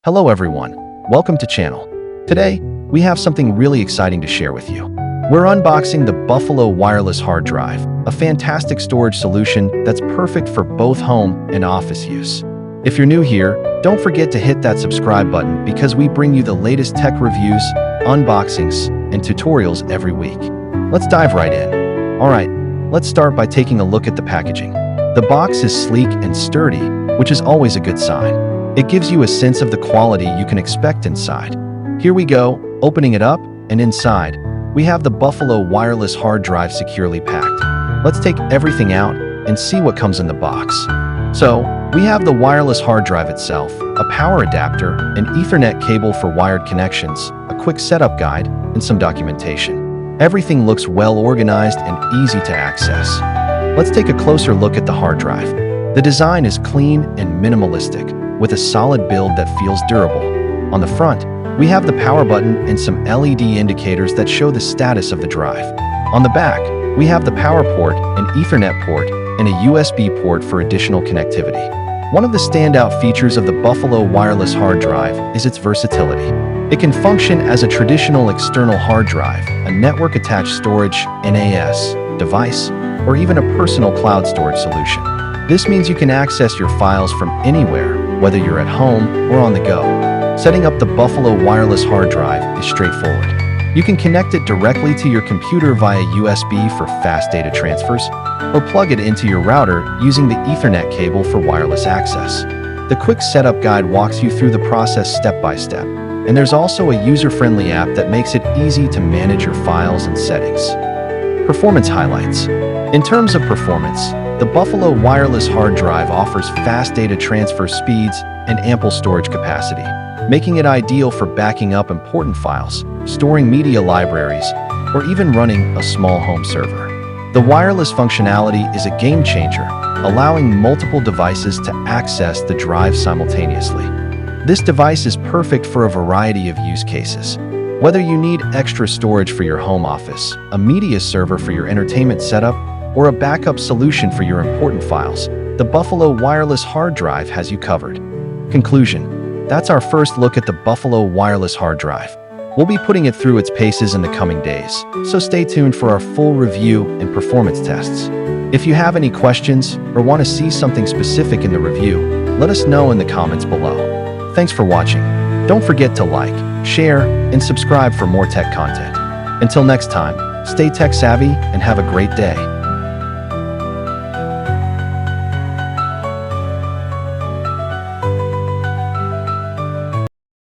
Hello everyone, welcome to channel. Today, we have something really exciting to share with you. We're unboxing the Buffalo Wireless Hard Drive, a fantastic storage solution that's perfect for both home and office use. If you're new here, don't forget to hit that subscribe button because we bring you the latest tech reviews, unboxings, and tutorials every week. Let's dive right in. Alright, let's start by taking a look at the packaging. The box is sleek and sturdy, which is always a good sign. It gives you a sense of the quality you can expect inside. Here we go, opening it up, and inside, we have the Buffalo Wireless Hard Drive securely packed. Let's take everything out and see what comes in the box. So, we have the wireless hard drive itself, a power adapter, an Ethernet cable for wired connections, a quick setup guide, and some documentation. Everything looks well organized and easy to access. Let's take a closer look at the hard drive. The design is clean and minimalistic, with a solid build that feels durable. On the front, we have the power button and some LED indicators that show the status of the drive. On the back, we have the power port, an Ethernet port, and a USB port for additional connectivity. One of the standout features of the Buffalo Wireless Hard Drive is its versatility. It can function as a traditional external hard drive, a network-attached storage (NAS) device, or even a personal cloud storage solution. This means you can access your files from anywhere, whether you're at home or on the go. Setting up the Buffalo Wireless Hard Drive is straightforward. You can connect it directly to your computer via USB for fast data transfers, or plug it into your router using the Ethernet cable for wireless access. The quick setup guide walks you through the process step by step, and there's also a user-friendly app that makes it easy to manage your files and settings. Performance highlights. In terms of performance, the Buffalo Wireless Hard Drive offers fast data transfer speeds and ample storage capacity, making it ideal for backing up important files, storing media libraries, or even running a small home server. The wireless functionality is a game changer, allowing multiple devices to access the drive simultaneously. This device is perfect for a variety of use cases. Whether you need extra storage for your home office, a media server for your entertainment setup, or a backup solution for your important files, the Buffalo Wireless Hard Drive has you covered. Conclusion: that's our first look at the Buffalo Wireless Hard Drive. We'll be putting it through its paces in the coming days, so stay tuned for our full review and performance tests. If you have any questions or want to see something specific in the review, let us know in the comments below. Thanks for watching. Don't forget to like, share, and subscribe for more tech content. Until next time, stay tech savvy and have a great day.